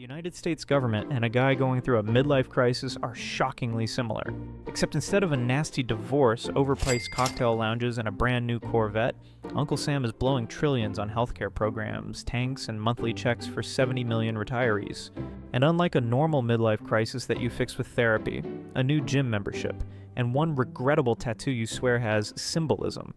The United States government and a guy going through a midlife crisis are shockingly similar. Except instead of a nasty divorce, overpriced cocktail lounges, and a brand new Corvette, Uncle Sam is blowing trillions on healthcare programs, tanks, and monthly checks for 70 million retirees. And unlike a normal midlife crisis that you fix with therapy, a new gym membership, and one regrettable tattoo you swear has symbolism,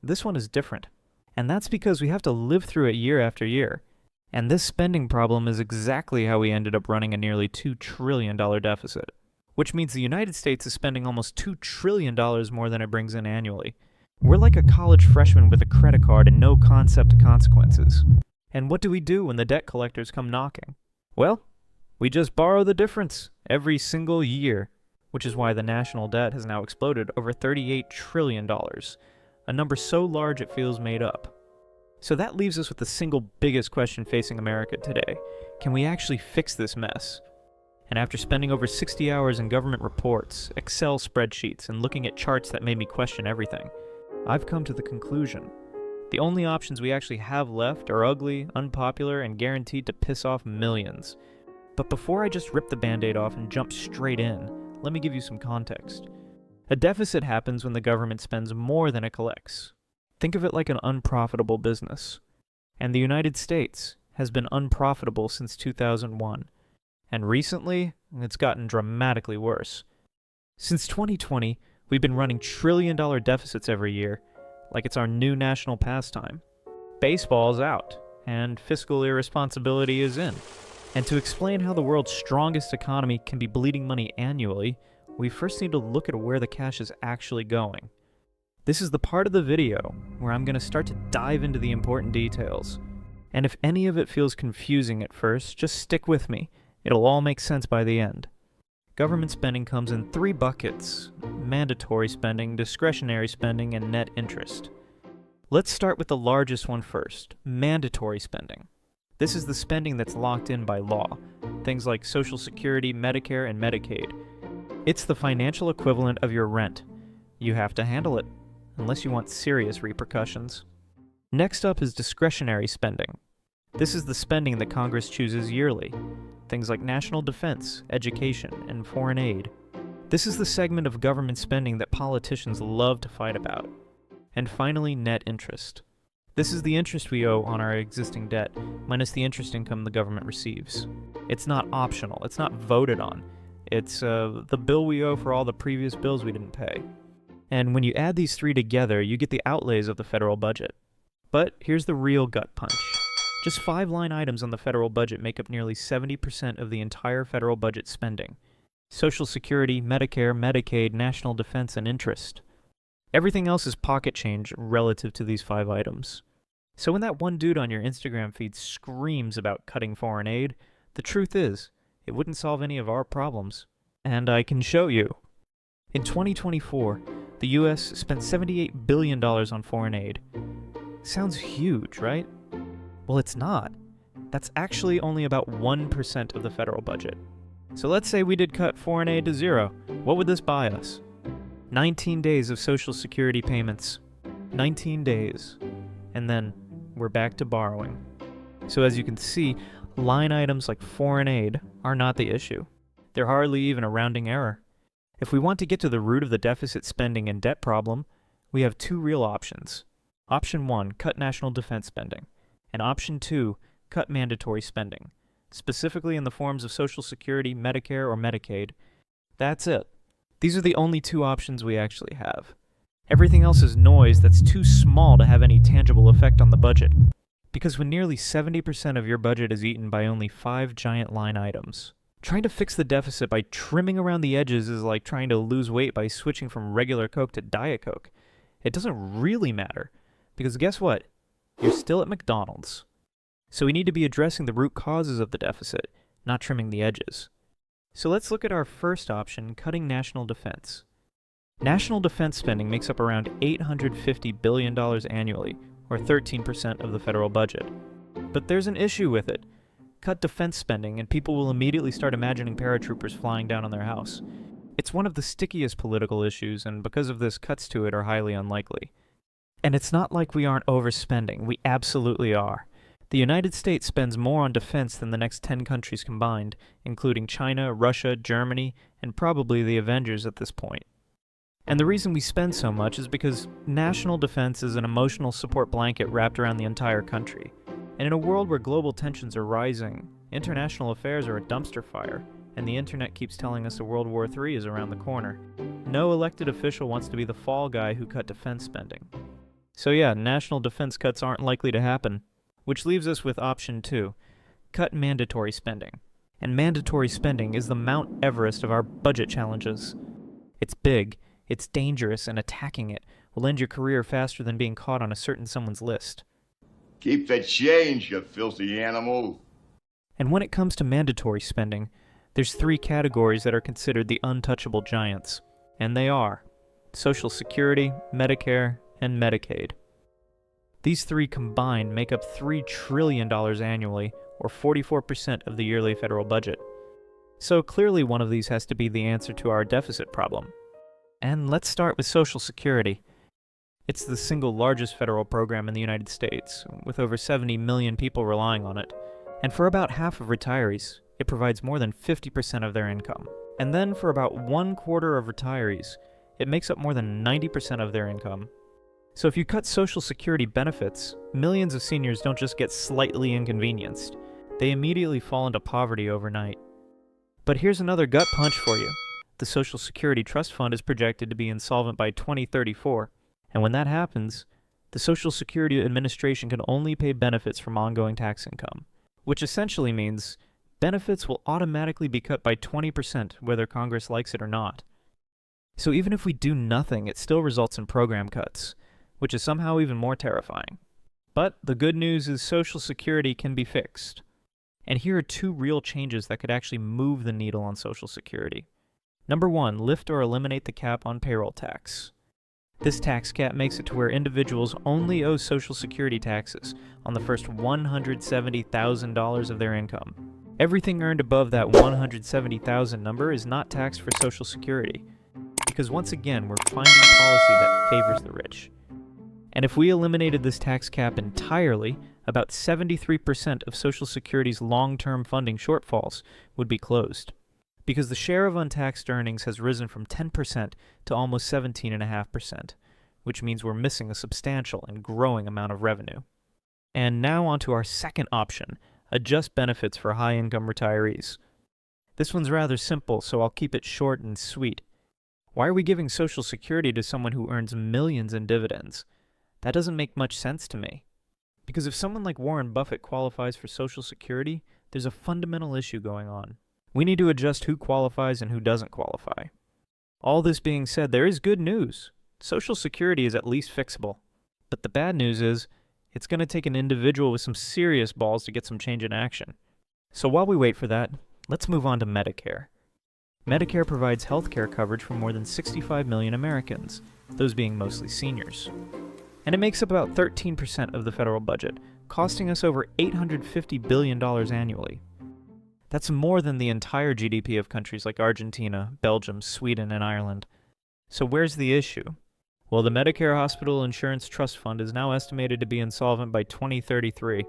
this one is different. And that's because we have to live through it year after year. And this spending problem is exactly how we ended up running a nearly $2 trillion deficit. Which means the United States is spending almost $2 trillion more than it brings in annually. We're like a college freshman with a credit card and no concept of consequences. And what do we do when the debt collectors come knocking? Well, we just borrow the difference every single year, which is why the national debt has now exploded over $38 trillion, a number so large it feels made up. So that leaves us with the single biggest question facing America today. Can we actually fix this mess? And after spending over 60 hours in government reports, Excel spreadsheets, and looking at charts that made me question everything, I've come to the conclusion. The only options we actually have left are ugly, unpopular, and guaranteed to piss off millions. But before I just rip the band-aid off and jump straight in, let me give you some context. A deficit happens when the government spends more than it collects. Think of it like an unprofitable business. And the United States has been unprofitable since 2001. And recently, it's gotten dramatically worse. Since 2020, we've been running trillion-dollar deficits every year, like it's our new national pastime. Baseball's out, and fiscal irresponsibility is in. And to explain how the world's strongest economy can be bleeding money annually, we first need to look at where the cash is actually going. This is the part of the video where I'm going to start to dive into the important details. And if any of it feels confusing at first, just stick with me. It'll all make sense by the end. Government spending comes in three buckets: mandatory spending, discretionary spending, and net interest. Let's start with the largest one first, mandatory spending. This is the spending that's locked in by law, things like Social Security, Medicare, and Medicaid. It's the financial equivalent of your rent. You have to handle it, unless you want serious repercussions. Next up is discretionary spending. This is the spending that Congress chooses yearly. Things like national defense, education, and foreign aid. This is the segment of government spending that politicians love to fight about. And finally, net interest. This is the interest we owe on our existing debt, minus the interest income the government receives. It's not optional, it's not voted on. It's the bill we owe for all the previous bills we didn't pay. And when you add these three together, you get the outlays of the federal budget. But here's the real gut punch. Just 5 line items on the federal budget make up nearly 70% of the entire federal budget spending. Social Security, Medicare, Medicaid, national defense, and interest. Everything else is pocket change relative to these 5 items. So when that one dude on your Instagram feed screams about cutting foreign aid, the truth is, it wouldn't solve any of our problems. And I can show you. In 2024, the US spent $78 billion on foreign aid. Sounds huge, right? Well, it's not. That's actually only about 1% of the federal budget. So let's say we did cut foreign aid to 0. What would this buy us? 19 days of Social Security payments. 19 days. And then we're back to borrowing. So as you can see, line items like foreign aid are not the issue. They're hardly even a rounding error. If we want to get to the root of the deficit spending and debt problem, we have 2 real options. Option 1, cut national defense spending. And option 2, cut mandatory spending, specifically in the forms of Social Security, Medicare, or Medicaid. That's it. These are the only 2 options we actually have. Everything else is noise that's too small to have any tangible effect on the budget. Because when nearly 70% of your budget is eaten by only 5 giant line items, trying to fix the deficit by trimming around the edges is like trying to lose weight by switching from regular Coke to Diet Coke. It doesn't really matter, because guess what? You're still at McDonald's. So we need to be addressing the root causes of the deficit, not trimming the edges. So let's look at our first option, cutting national defense. National defense spending makes up around $850 billion annually, or 13% of the federal budget. But there's an issue with it. Cut defense spending and people will immediately start imagining paratroopers flying down on their house. It's one of the stickiest political issues, and because of this, cuts to it are highly unlikely. And it's not like we aren't overspending. We absolutely are. The United States spends more on defense than the next 10 countries combined, including China, Russia, Germany, and probably the Avengers at this point. And the reason we spend so much is because national defense is an emotional support blanket wrapped around the entire country. And in a world where global tensions are rising, international affairs are a dumpster fire, and the internet keeps telling us that World War III is around the corner, no elected official wants to be the fall guy who cut defense spending. So yeah, national defense cuts aren't likely to happen. Which leaves us with option 2, cut mandatory spending. And mandatory spending is the Mount Everest of our budget challenges. It's big, it's dangerous, and attacking it will end your career faster than being caught on a certain someone's list. Keep the change, you filthy animal. And when it comes to mandatory spending, there's 3 categories that are considered the untouchable giants. And they are Social Security, Medicare, and Medicaid. These 3 combined make up $3 trillion annually, or 44% of the yearly federal budget. So clearly one of these has to be the answer to our deficit problem. And let's start with Social Security. It's the single largest federal program in the United States, with over 70 million people relying on it. And for about half of retirees, it provides more than 50% of their income. And then for about 1/4 of retirees, it makes up more than 90% of their income. So if you cut Social Security benefits, millions of seniors don't just get slightly inconvenienced. They immediately fall into poverty overnight. But here's another gut punch for you. The Social Security Trust Fund is projected to be insolvent by 2034. And when that happens, the Social Security Administration can only pay benefits from ongoing tax income. Which essentially means benefits will automatically be cut by 20% whether Congress likes it or not. So even if we do nothing, it still results in program cuts, which is somehow even more terrifying. But the good news is Social Security can be fixed. And here are 2 real changes that could actually move the needle on Social Security. Number 1, lift or eliminate the cap on payroll tax. This tax cap makes it to where individuals only owe Social Security taxes on the first $170,000 of their income. Everything earned above that $170,000 number is not taxed for Social Security, because once again we're finding a policy that favors the rich. And if we eliminated this tax cap entirely, about 73% of Social Security's long-term funding shortfalls would be closed, because the share of untaxed earnings has risen from 10% to almost 17.5%, which means we're missing a substantial and growing amount of revenue. And now on to our second option, adjust benefits for high-income retirees. This one's rather simple, so I'll keep it short and sweet. Why are we giving Social Security to someone who earns millions in dividends? That doesn't make much sense to me. Because if someone like Warren Buffett qualifies for Social Security, there's a fundamental issue going on. We need to adjust who qualifies and who doesn't qualify. All this being said, there is good news. Social Security is at least fixable. But the bad news is, it's going to take an individual with some serious balls to get some change in action. So while we wait for that, let's move on to Medicare. Medicare provides health care coverage for more than 65 million Americans, those being mostly seniors. And it makes up about 13% of the federal budget, costing us over $850 billion annually. That's more than the entire GDP of countries like Argentina, Belgium, Sweden, and Ireland. So where's the issue? Well, the Medicare Hospital Insurance Trust Fund is now estimated to be insolvent by 2033.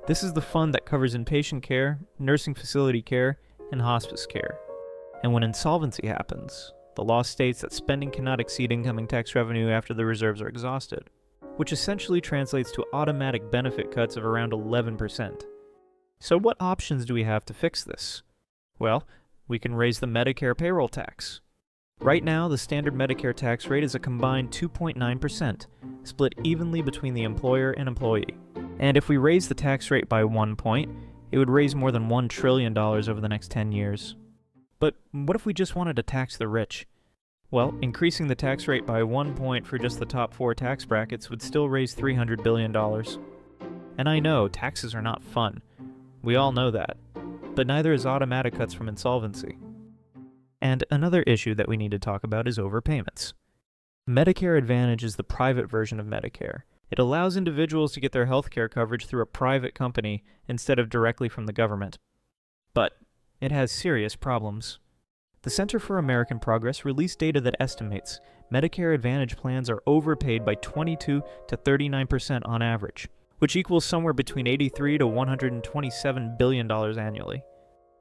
This is the fund that covers inpatient care, nursing facility care, and hospice care. And when insolvency happens, the law states that spending cannot exceed incoming tax revenue after the reserves are exhausted, which essentially translates to automatic benefit cuts of around 11%. So what options do we have to fix this? Well, we can raise the Medicare payroll tax. Right now, the standard Medicare tax rate is a combined 2.9%, split evenly between the employer and employee. And if we raise the tax rate by 1 point, it would raise more than $1 trillion over the next 10 years. But what if we just wanted to tax the rich? Well, increasing the tax rate by 1 point for just the top 4 tax brackets would still raise $300 billion. And I know, taxes are not fun. We all know that. But neither is automatic cuts from insolvency. And another issue that we need to talk about is overpayments. Medicare Advantage is the private version of Medicare. It allows individuals to get their healthcare coverage through a private company instead of directly from the government. But it has serious problems. The Center for American Progress released data that estimates Medicare Advantage plans are overpaid by 22 to 39% on average, which equals somewhere between $83 to $127 billion annually.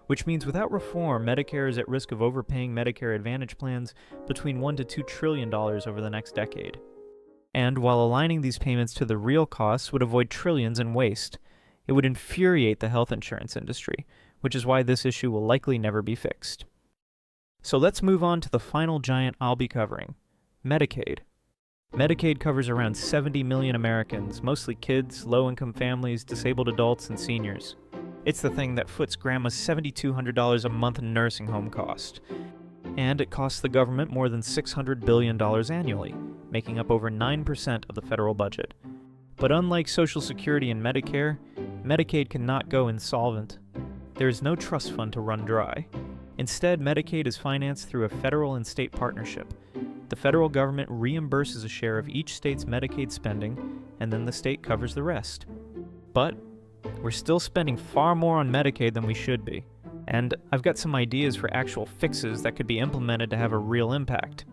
Which means without reform, Medicare is at risk of overpaying Medicare Advantage plans between $1 to $2 trillion over the next decade. And while aligning these payments to the real costs would avoid trillions in waste, it would infuriate the health insurance industry, which is why this issue will likely never be fixed. So let's move on to the final giant I'll be covering, Medicaid. Medicaid covers around 70 million Americans, mostly kids, low-income families, disabled adults, and seniors. It's the thing that foots Grandma's $7,200 a month nursing home cost. And it costs the government more than $600 billion annually, making up over 9% of the federal budget. But unlike Social Security and Medicare, Medicaid cannot go insolvent. There is no trust fund to run dry. Instead, Medicaid is financed through a federal and state partnership. The federal government reimburses a share of each state's Medicaid spending, and then the state covers the rest. But we're still spending far more on Medicaid than we should be. And I've got some ideas for actual fixes that could be implemented to have a real impact.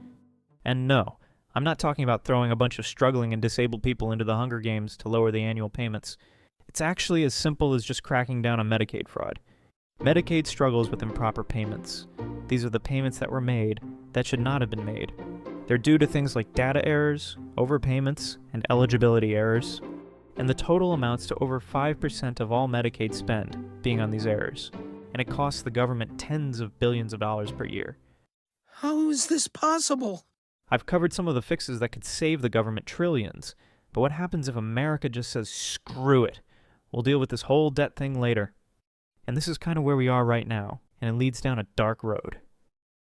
And no, I'm not talking about throwing a bunch of struggling and disabled people into the Hunger Games to lower the annual payments. It's actually as simple as just cracking down on Medicaid fraud. Medicaid struggles with improper payments. These are the payments that were made that should not have been made. They're due to things like data errors, overpayments, and eligibility errors. And the total amounts to over 5% of all Medicaid spend being on these errors. And it costs the government tens of billions of dollars per year. How is this possible? I've covered some of the fixes that could save the government trillions, but what happens if America just says, screw it? We'll deal with this whole debt thing later. And this is kind of where we are right now, and it leads down a dark road.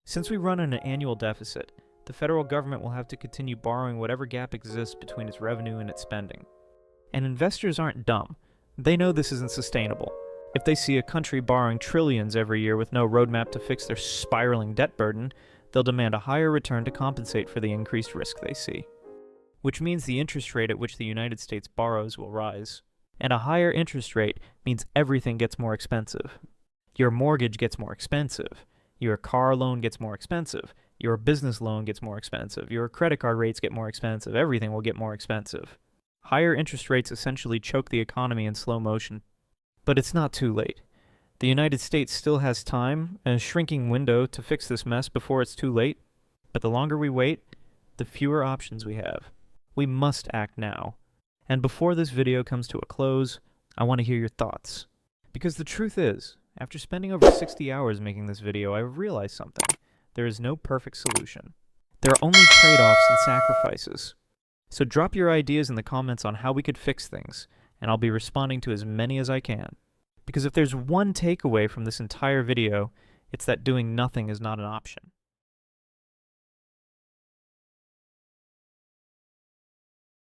Since we run an annual deficit, the federal government will have to continue borrowing whatever gap exists between its revenue and its spending. And investors aren't dumb. They know this isn't sustainable. If they see a country borrowing trillions every year with no roadmap to fix their spiraling debt burden, they'll demand a higher return to compensate for the increased risk they see. Which means the interest rate at which the United States borrows will rise. And a higher interest rate means everything gets more expensive. Your mortgage gets more expensive. Your car loan gets more expensive. Your business loan gets more expensive. Your credit card rates get more expensive. Everything will get more expensive. Higher interest rates essentially choke the economy in slow motion. But it's not too late. The United States still has time, and a shrinking window, to fix this mess before it's too late. But the longer we wait, the fewer options we have. We must act now. And before this video comes to a close, I want to hear your thoughts. Because the truth is, after spending over 60 hours making this video, I've realized something. There is no perfect solution. There are only trade-offs and sacrifices. So drop your ideas in the comments on how we could fix things, and I'll be responding to as many as I can. Because if there's one takeaway from this entire video, it's that doing nothing is not an option.